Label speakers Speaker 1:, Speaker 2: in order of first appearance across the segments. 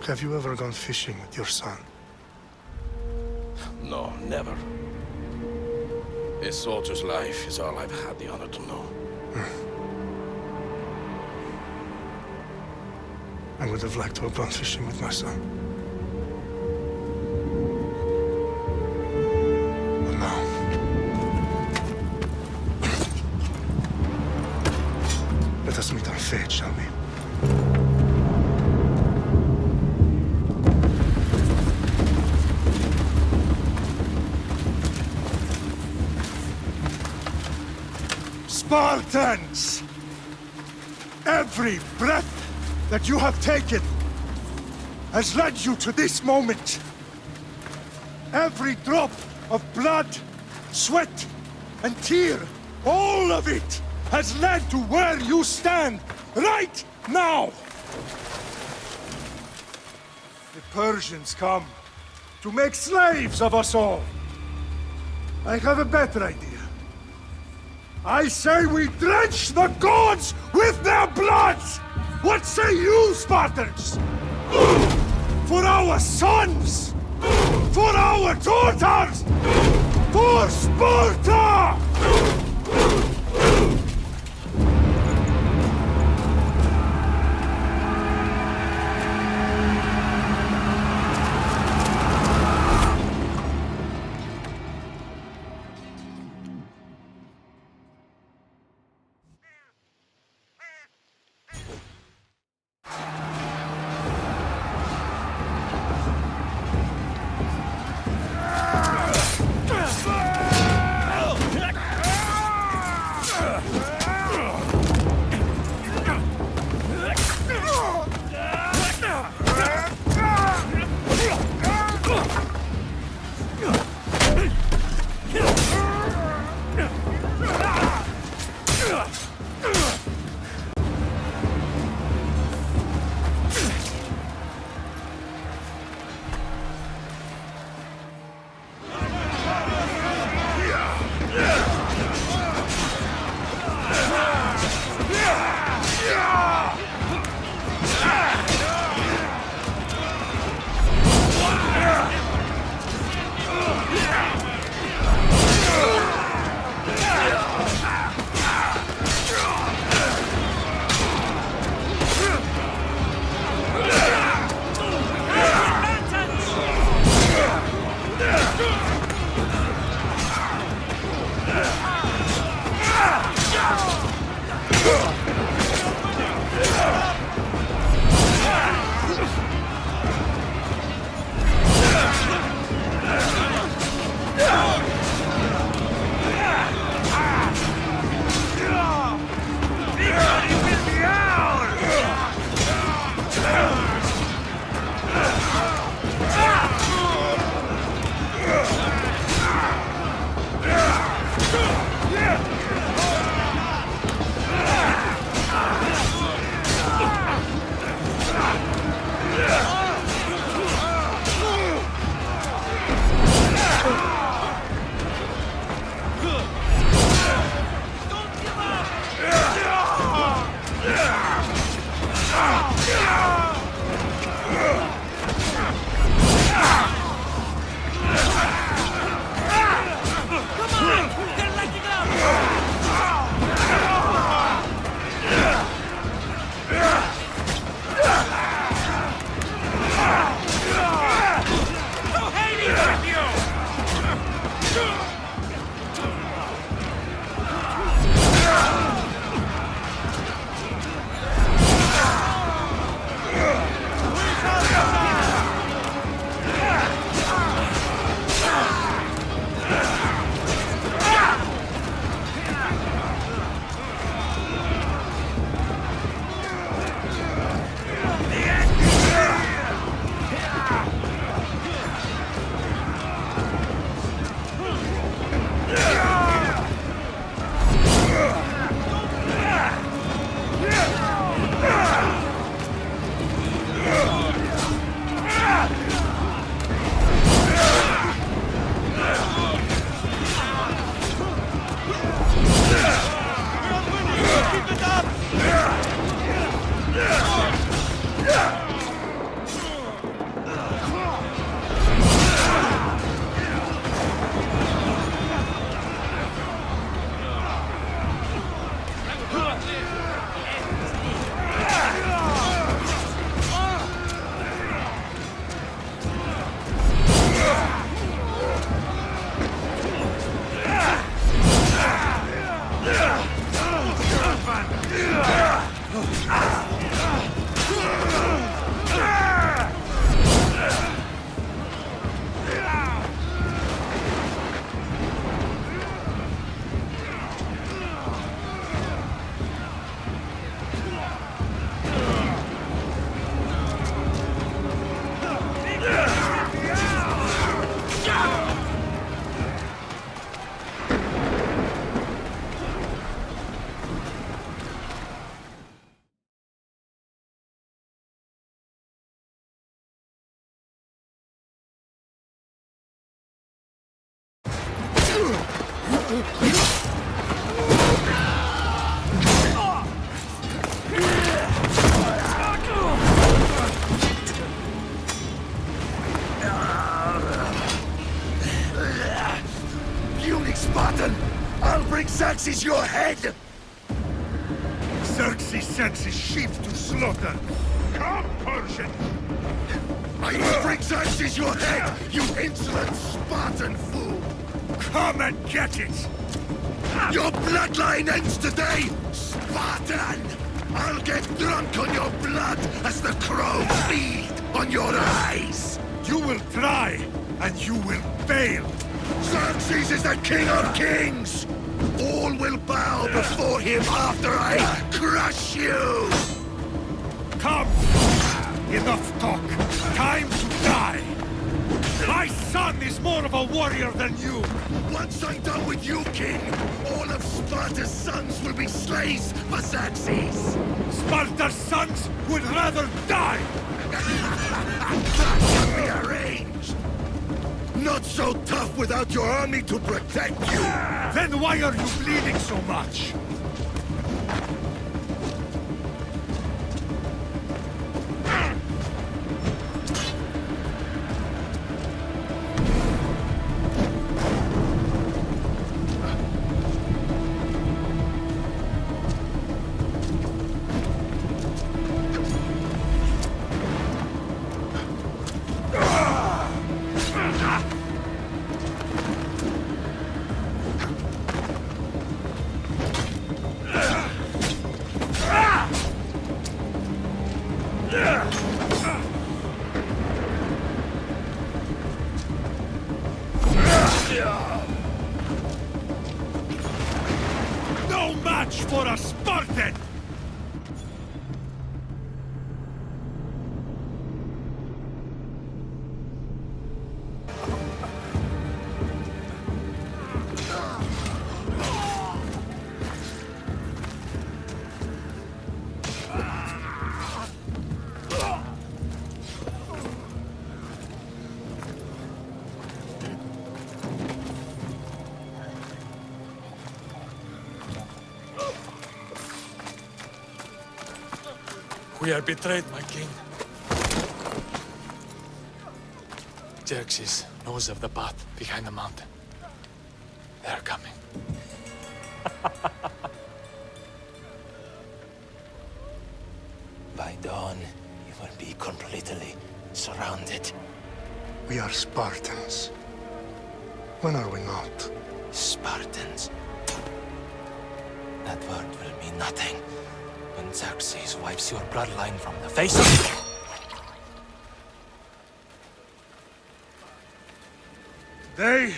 Speaker 1: Have you ever gone fishing with your son?
Speaker 2: No, never. A soldier's life is all I've had the honor to know.
Speaker 1: I would have liked to have gone fishing with my son. But now... Let us meet our fate, shall we?
Speaker 3: Spartans! Every breath that you have taken has led you to this moment. Every drop of blood, sweat, and tear, all of it has led to where you stand right now. The Persians come to make slaves of us all. I have a better idea. I say we drench the gods with their blood! What say you, Spartans? For our sons! For our daughters! For Sparta!
Speaker 4: Unique Spartan! I'll bring Xerxes your head!
Speaker 3: Xerxes sends his sheep to slaughter. Come, Persian!
Speaker 4: I will bring Xerxes your head, you insolent Spartan fool!
Speaker 3: Come and get it!
Speaker 4: Your bloodline ends today, Spartan! I'll get drunk on your blood as the crows feed on your eyes!
Speaker 3: You will try, and you will fail!
Speaker 4: Xerxes is the king of kings! All will bow before him after I crush you!
Speaker 3: Come! Enough talk! Time to die! My son is more of a warrior than you!
Speaker 4: Once I'm done with you, king, all of Sparta's sons will be slaves for Xerxes!
Speaker 3: Sparta's sons would rather die!
Speaker 4: That can be arranged! Not so tough without your army to protect you!
Speaker 3: Then why are you bleeding so much? No match for a Spartan!
Speaker 5: We are betrayed, my king. Xerxes knows of the path behind the mountain. They are coming.
Speaker 6: By dawn, you will be completely surrounded.
Speaker 1: We are Spartans. When are we not?
Speaker 6: Spartans. That word will mean nothing when Xerxes wipes your bloodline from the face of...
Speaker 3: Today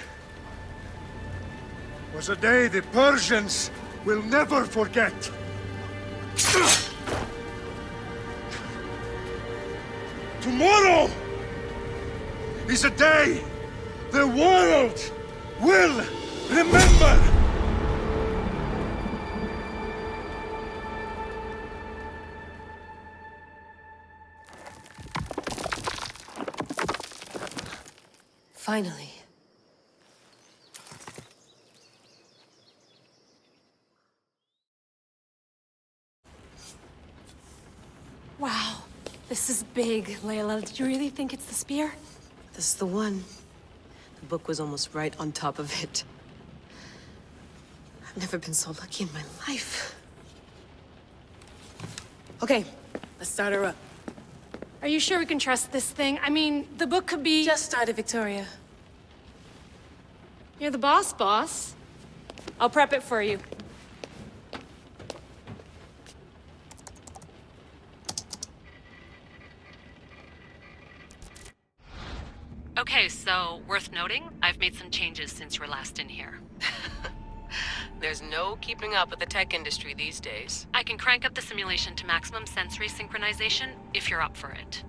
Speaker 3: was a day the Persians will never forget. Tomorrow is a day the world will remember.
Speaker 7: Finally.
Speaker 8: Wow, this is big, Layla. Did you really think it's the spear?
Speaker 7: This is the one. The book was almost right on top of it. I've never been so lucky in my life. Okay, let's start her up.
Speaker 8: Are you sure we can trust this thing? I mean, the book could be...
Speaker 7: Just started, Victoria.
Speaker 8: You're the boss. I'll prep it for you.
Speaker 9: Okay, so worth noting, I've made some changes since you were last in here.
Speaker 7: There's no keeping up with the tech industry these days.
Speaker 9: I can crank up the simulation to maximum sensory synchronization if you're up for it.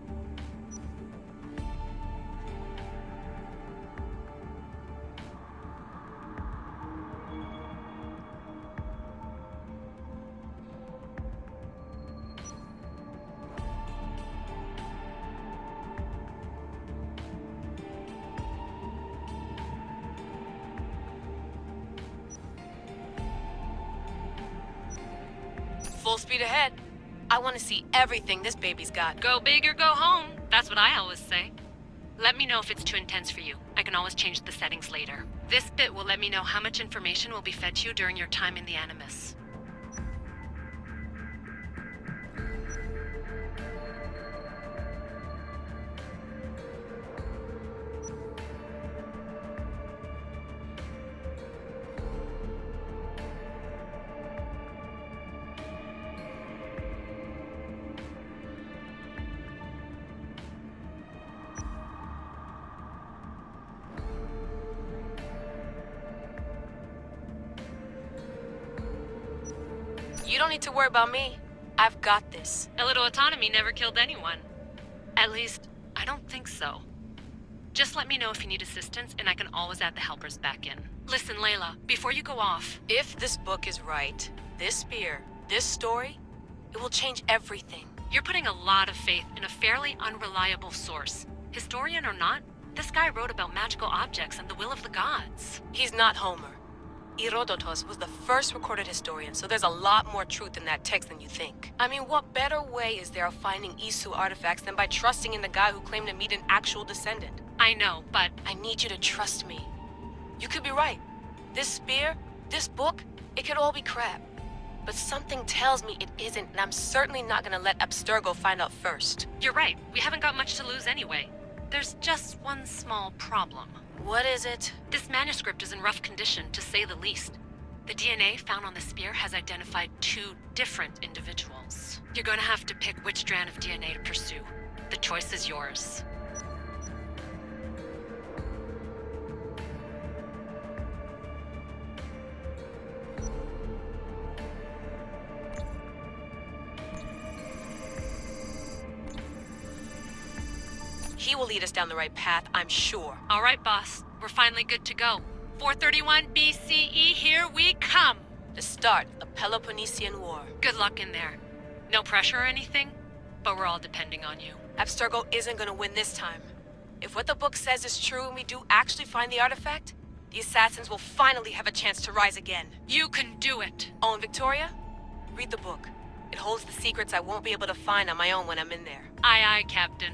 Speaker 7: full speed ahead. I want to see everything this baby's got.
Speaker 9: Go big or go home. That's what I always say. Let me know if it's too intense for you. I can always change the settings later. This bit will let me know how much information will be fed to you during your time in the Animus.
Speaker 7: You don't need to worry about me. I've got this.
Speaker 9: A little autonomy never killed anyone. At least, I don't think so. Just let me know if you need assistance, and I can always add the helpers back in. Listen, Layla, before you go off...
Speaker 7: If this book is right, this spear, this story, it will change everything.
Speaker 9: You're putting a lot of faith in a fairly unreliable source. Historian or not, this guy wrote about magical objects and the will of the gods.
Speaker 7: He's not Homer. Herodotus was the first recorded historian, so there's a lot more truth in that text than you think. I mean, what better way is there of finding Isu artifacts than by trusting in the guy who claimed to meet an actual descendant?
Speaker 9: I know, but...
Speaker 7: I need you to trust me. You could be right. This spear, this book, it could all be crap. But something tells me it isn't, and I'm certainly not gonna let Abstergo find out first.
Speaker 9: You're right. We haven't got much to lose anyway. There's just one small problem.
Speaker 7: What is it?
Speaker 9: This manuscript is in rough condition, to say the least. The DNA found on the spear has identified 2 different individuals. You're going to have to pick which strand of DNA to pursue. The choice is yours.
Speaker 7: He will lead us down the right path, I'm sure.
Speaker 9: All right, boss. We're finally good to go. 431 BCE, here we come!
Speaker 7: The start of the Peloponnesian War.
Speaker 9: Good luck in there. No pressure or anything, but we're all depending on you.
Speaker 7: Abstergo isn't gonna win this time. If what the book says is true and we do actually find the artifact, the assassins will finally have a chance to rise again.
Speaker 9: You can do it!
Speaker 7: Oh, and Victoria? Read the book. It holds the secrets I won't be able to find on my own when I'm in there.
Speaker 9: Aye, aye, Captain.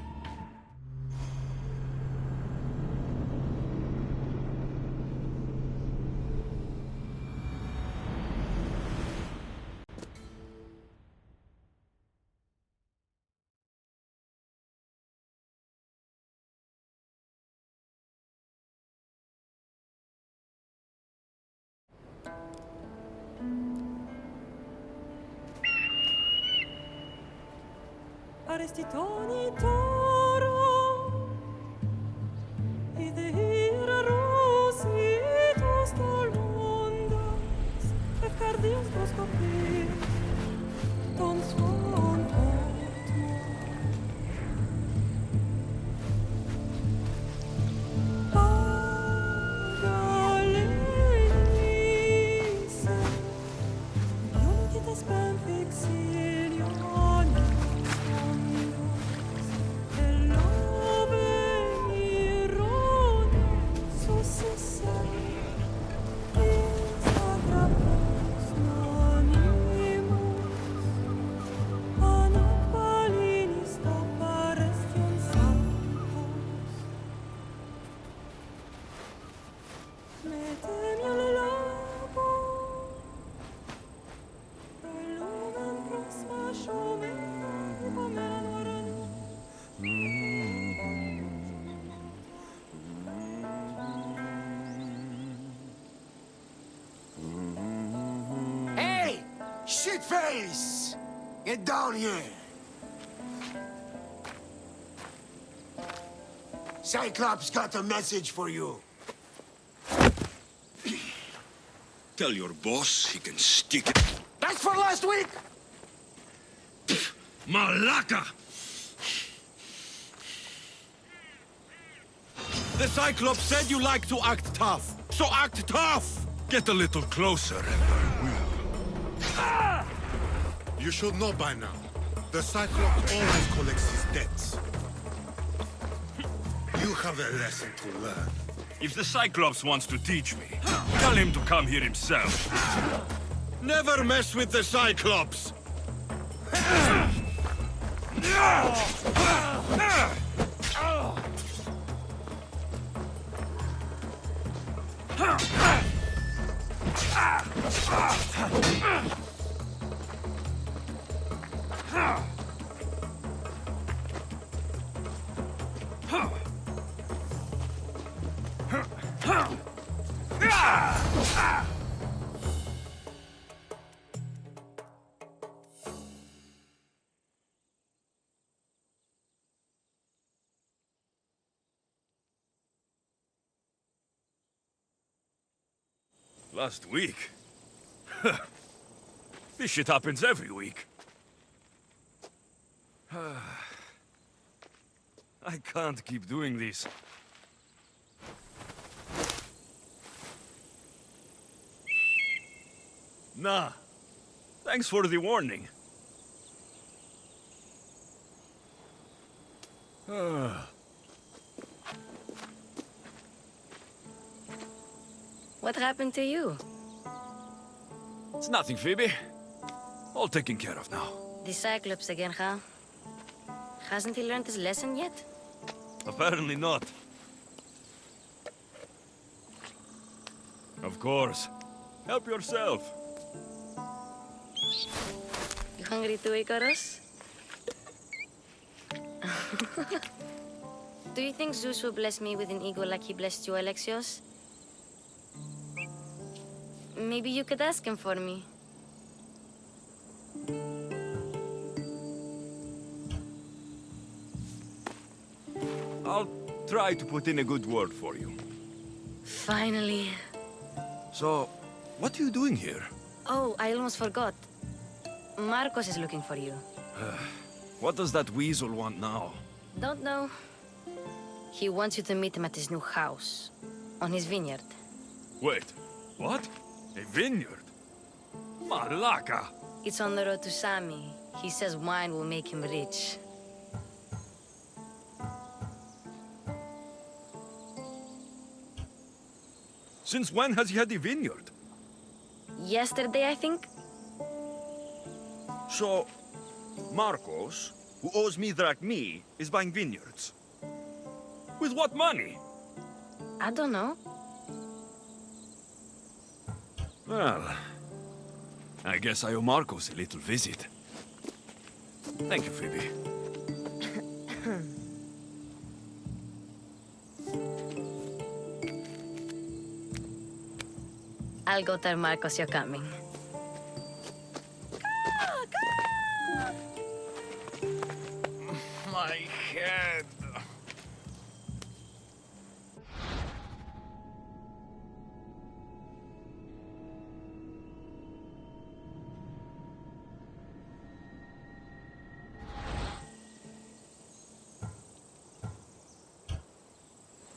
Speaker 10: Arestitoni toro idehira rositos tolmondas efcardios proscopir ton suon potmo pagalenise unitas spam fixilion
Speaker 4: Shitface! Get down here! Cyclops got a message for you.
Speaker 11: Tell your boss he can stick it.
Speaker 4: That's for last week!
Speaker 11: Malaka! The Cyclops said you like to act tough, so act tough! Get a little closer and I will.
Speaker 3: You should know by now. The Cyclops always collects his debts. You have a lesson to learn.
Speaker 11: If the Cyclops wants to teach me, tell him to come here himself. Never mess with the Cyclops! Last week? This shit happens every week. I can't keep doing this. Nah. Thanks for the warning.
Speaker 7: What happened to you?
Speaker 11: It's nothing, Phoebe. All taken care of now.
Speaker 7: The Cyclops again, huh? Hasn't he learned his lesson yet?
Speaker 11: Apparently not. Of course. Help yourself.
Speaker 7: You hungry too, Icarus? Do you think Zeus will bless me with an ego like he blessed you, Alexios? Maybe you could ask him for me.
Speaker 11: I'll try to put in a good word for you.
Speaker 7: Finally.
Speaker 11: So, what are you doing here?
Speaker 7: Oh, I almost forgot. Marcos is looking for you.
Speaker 11: What does that weasel want now?
Speaker 7: Don't know. He wants you to meet him at his new house. On his vineyard.
Speaker 11: Wait, what? A vineyard? Malaka!
Speaker 7: It's on the road to Sami. He says wine will make him rich.
Speaker 11: Since when has he had a vineyard?
Speaker 7: Yesterday, I think?
Speaker 11: So, Marcos, who owes me drachmi, is buying vineyards. With what money?
Speaker 7: I don't know.
Speaker 11: Well, I guess I owe Marcos a little visit. Thank you, Phoebe.
Speaker 7: I'll go tell Marcos you're coming.
Speaker 11: My head.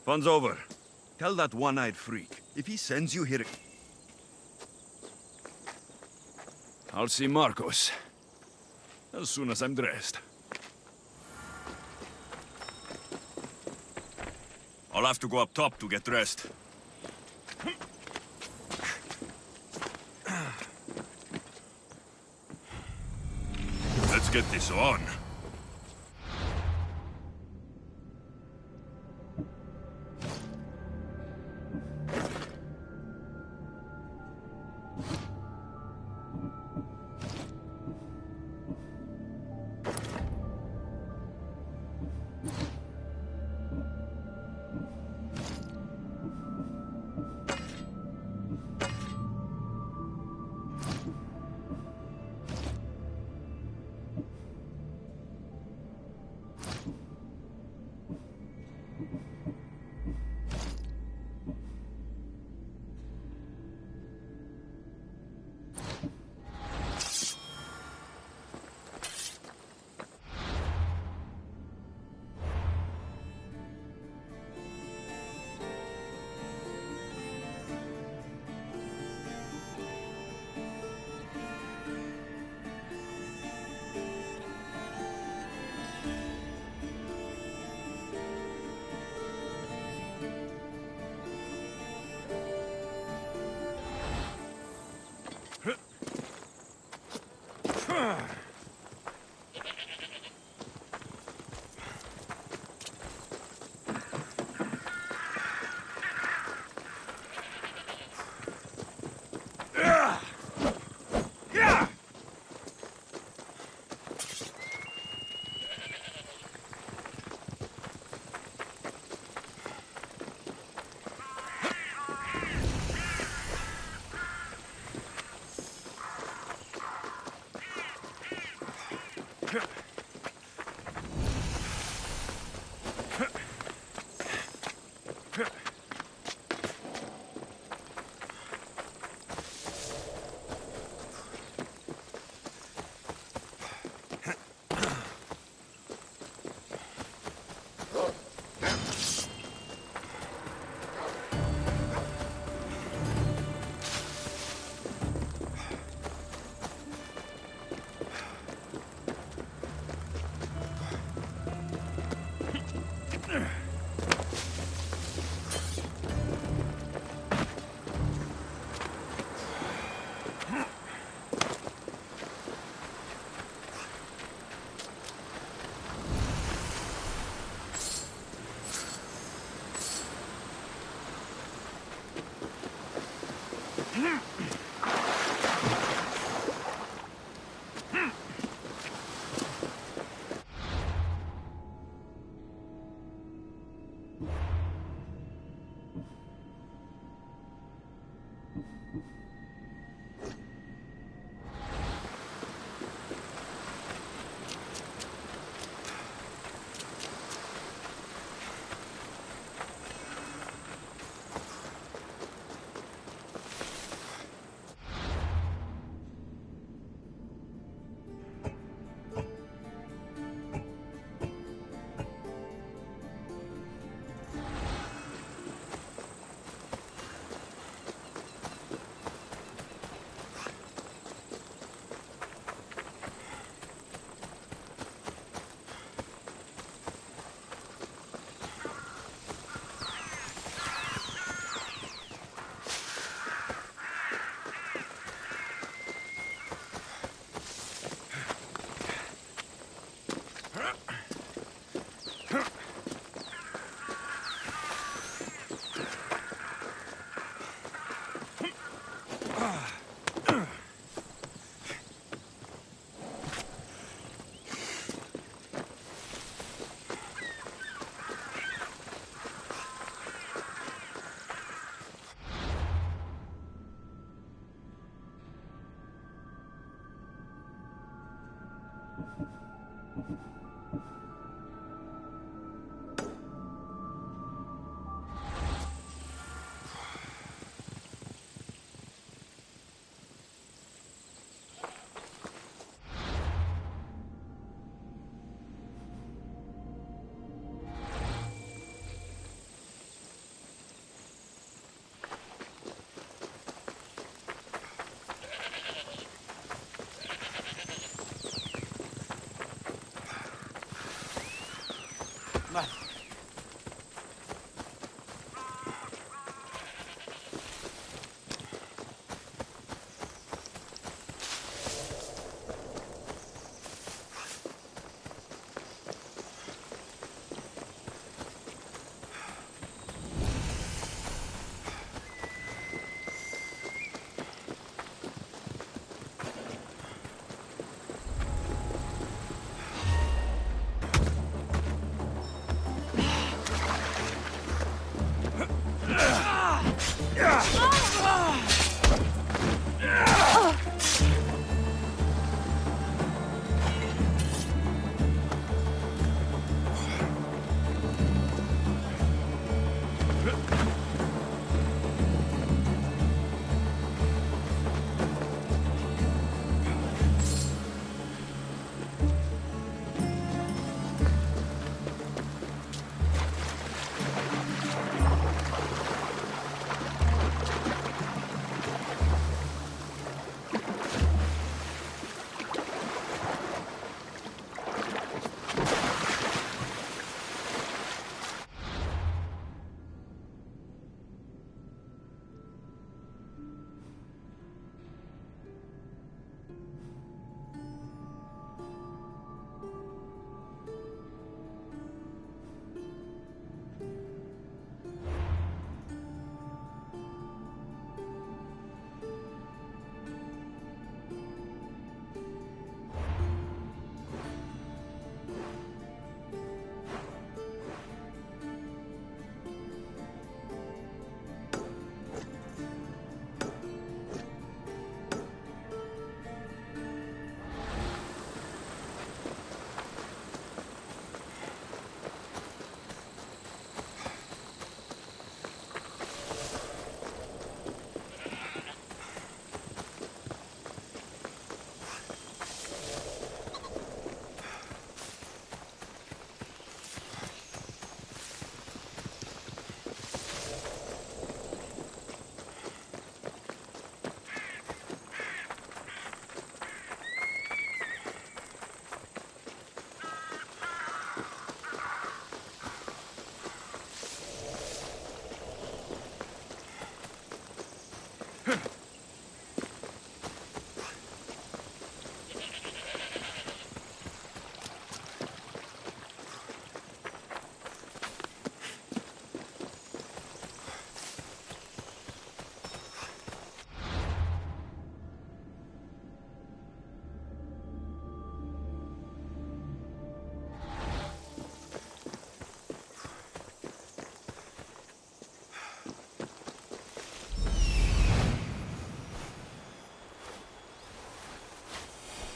Speaker 11: Fun's over. Tell that one-eyed freak, if he sends you here... I'll see Marcos. As soon as I'm dressed. I'll have to go up top to get dressed. Let's get this on.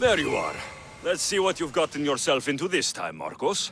Speaker 11: There you are. Let's see what you've gotten yourself into this time, Marcos.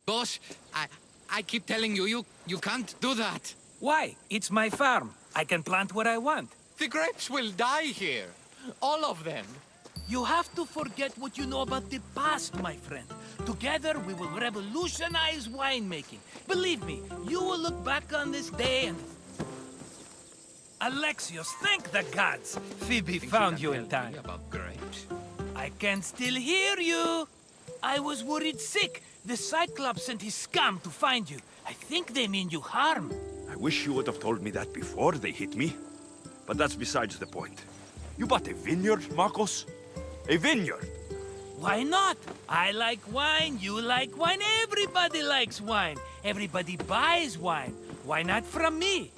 Speaker 12: Boss, I keep telling you, you can't do that.
Speaker 13: Why? It's my farm. I can plant what I want.
Speaker 12: The grapes will die here. All of them.
Speaker 13: You have to forget what you know about the past, my friend. Together, we will revolutionize winemaking. Believe me, you will look back on this day and... Alexios, thank the gods! Phoebe found you in time.
Speaker 12: About grapes.
Speaker 13: I can still hear you! I was worried sick. The Cyclops sent his scum to find you. I think they mean you harm.
Speaker 11: I wish you would have told me that before they hit me. But that's besides the point. You bought a vineyard, Marcos? A vineyard?
Speaker 13: Why not? I like wine, you like wine, everybody likes wine. Everybody buys wine. Why not from me?